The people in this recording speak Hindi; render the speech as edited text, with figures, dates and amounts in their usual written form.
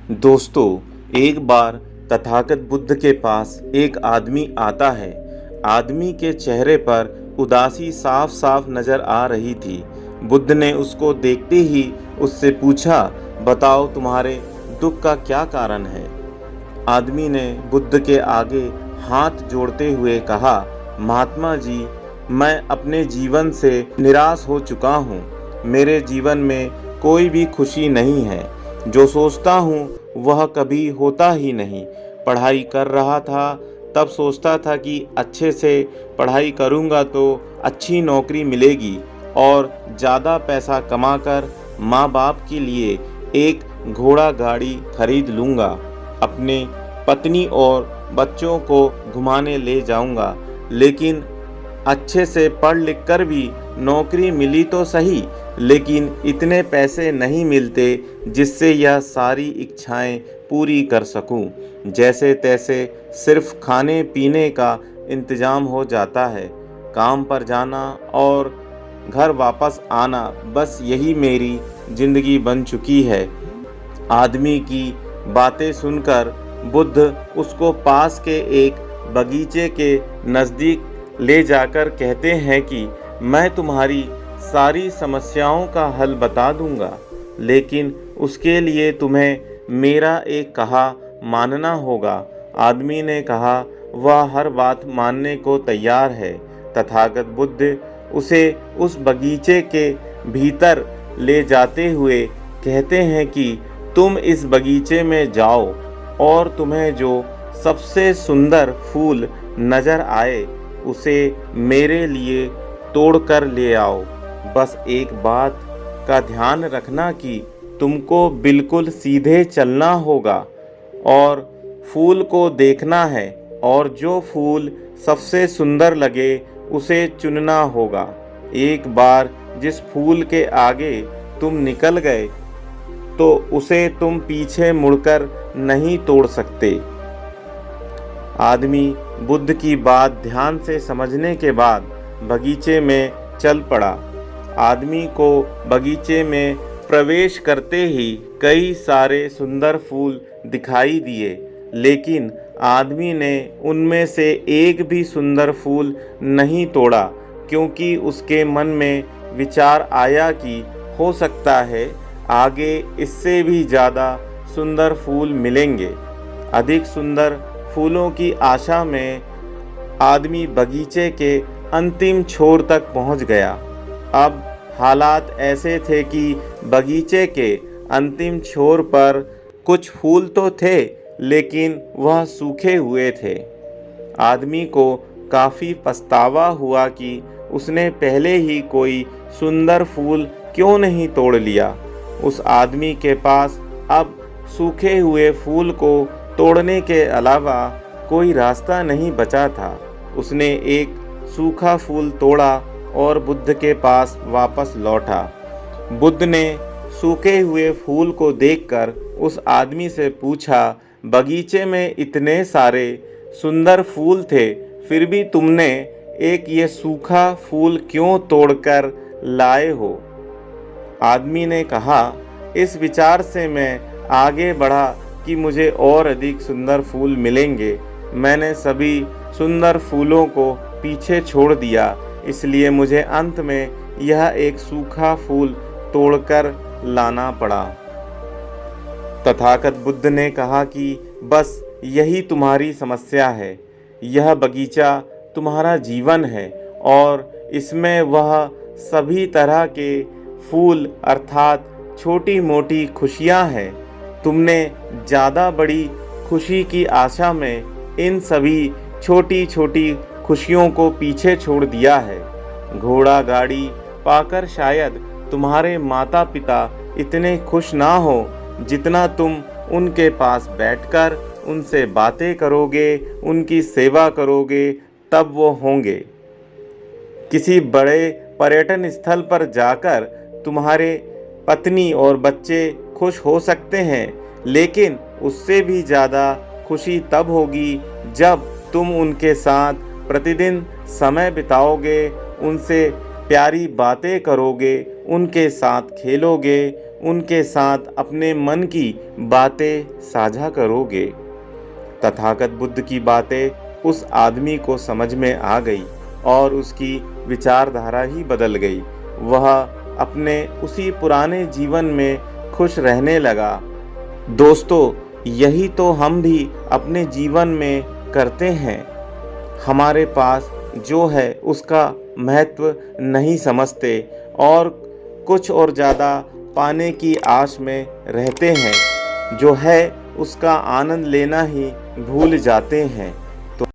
दोस्तों, एक बार तथागत बुद्ध के पास एक आदमी आता है। आदमी के चेहरे पर उदासी साफ साफ नजर आ रही थी। बुद्ध ने उसको देखते ही उससे पूछा, बताओ तुम्हारे दुख का क्या कारण है। आदमी ने बुद्ध के आगे हाथ जोड़ते हुए कहा, महात्मा जी, मैं अपने जीवन से निराश हो चुका हूँ। मेरे जीवन में कोई भी खुशी नहीं है। जो सोचता हूँ वह कभी होता ही नहीं। पढ़ाई कर रहा था तब सोचता था कि अच्छे से पढ़ाई करूँगा तो अच्छी नौकरी मिलेगी और ज़्यादा पैसा कमाकर माँ बाप के लिए एक घोड़ा गाड़ी खरीद लूँगा। अपने पत्नी और बच्चों को घुमाने ले जाऊँगा। लेकिन अच्छे से पढ़ लिख कर भी नौकरी मिली तो सही, लेकिन इतने पैसे नहीं मिलते जिससे यह सारी इच्छाएं पूरी कर सकूं। जैसे तैसे सिर्फ खाने पीने का इंतजाम हो जाता है। काम पर जाना और घर वापस आना, बस यही मेरी जिंदगी बन चुकी है। आदमी की बातें सुनकर बुद्ध उसको पास के एक बगीचे के नज़दीक ले जाकर कहते हैं कि मैं तुम्हारी सारी समस्याओं का हल बता दूंगा, लेकिन उसके लिए तुम्हें मेरा एक कहा मानना होगा। आदमी ने कहा, वह हर बात मानने को तैयार है। तथागत बुद्ध उसे उस बगीचे के भीतर ले जाते हुए कहते हैं कि तुम इस बगीचे में जाओ और तुम्हें जो सबसे सुंदर फूल नजर आए उसे मेरे लिए तोड़ कर ले आओ। बस एक बात का ध्यान रखना कि तुमको बिल्कुल सीधे चलना होगा और फूल को देखना है, और जो फूल सबसे सुंदर लगे उसे चुनना होगा। एक बार जिस फूल के आगे तुम निकल गए तो उसे तुम पीछे मुड़कर नहीं तोड़ सकते। आदमी बुद्ध की बात ध्यान से समझने के बाद बगीचे में चल पड़ा। आदमी को बगीचे में प्रवेश करते ही कई सारे सुंदर फूल दिखाई दिए, लेकिन आदमी ने उनमें से एक भी सुंदर फूल नहीं तोड़ा, क्योंकि उसके मन में विचार आया कि हो सकता है आगे इससे भी ज़्यादा सुंदर फूल मिलेंगे। अधिक सुंदर फूलों की आशा में आदमी बगीचे के अंतिम छोर तक पहुंच गया। अब हालात ऐसे थे कि बगीचे के अंतिम छोर पर कुछ फूल तो थे, लेकिन वह सूखे हुए थे। आदमी को काफ़ी पछतावा हुआ कि उसने पहले ही कोई सुंदर फूल क्यों नहीं तोड़ लिया। उस आदमी के पास अब सूखे हुए फूल को तोड़ने के अलावा कोई रास्ता नहीं बचा था। उसने एक सूखा फूल तोड़ा और बुद्ध के पास वापस लौटा। बुद्ध ने सूखे हुए फूल को देखकर उस आदमी से पूछा, बगीचे में इतने सारे सुंदर फूल थे, फिर भी तुमने एक ये सूखा फूल क्यों तोड़कर लाए हो? आदमी ने कहा, इस विचार से मैं आगे बढ़ा कि मुझे और अधिक सुंदर फूल मिलेंगे। मैंने सभी सुंदर फूलों को पीछे छोड़ दिया, इसलिए मुझे अंत में यह एक सूखा फूल तोड़कर लाना पड़ा। तथागत बुद्ध ने कहा कि बस यही तुम्हारी समस्या है। यह बगीचा तुम्हारा जीवन है और इसमें वह सभी तरह के फूल अर्थात छोटी मोटी खुशियाँ हैं। तुमने ज़्यादा बड़ी खुशी की आशा में इन सभी छोटी छोटी खुशियों को पीछे छोड़ दिया है। घोड़ा गाड़ी पाकर शायद तुम्हारे माता पिता इतने खुश ना हो जितना तुम उनके पास बैठकर उनसे बातें करोगे, उनकी सेवा करोगे, तब वो होंगे। किसी बड़े पर्यटन स्थल पर जाकर तुम्हारे पत्नी और बच्चे खुश हो सकते हैं, लेकिन उससे भी ज़्यादा खुशी तब होगी जब तुम उनके साथ प्रतिदिन समय बिताओगे, उनसे प्यारी बातें करोगे, उनके साथ खेलोगे, उनके साथ अपने मन की बातें साझा करोगे। तथागत बुद्ध की बातें उस आदमी को समझ में आ गई और उसकी विचारधारा ही बदल गई। वह अपने उसी पुराने जीवन में खुश रहने लगा। दोस्तों, यही तो हम भी अपने जीवन में करते हैं। हमारे पास जो है उसका महत्व नहीं समझते और कुछ और ज़्यादा पाने की आस में रहते हैं। जो है उसका आनंद लेना ही भूल जाते हैं।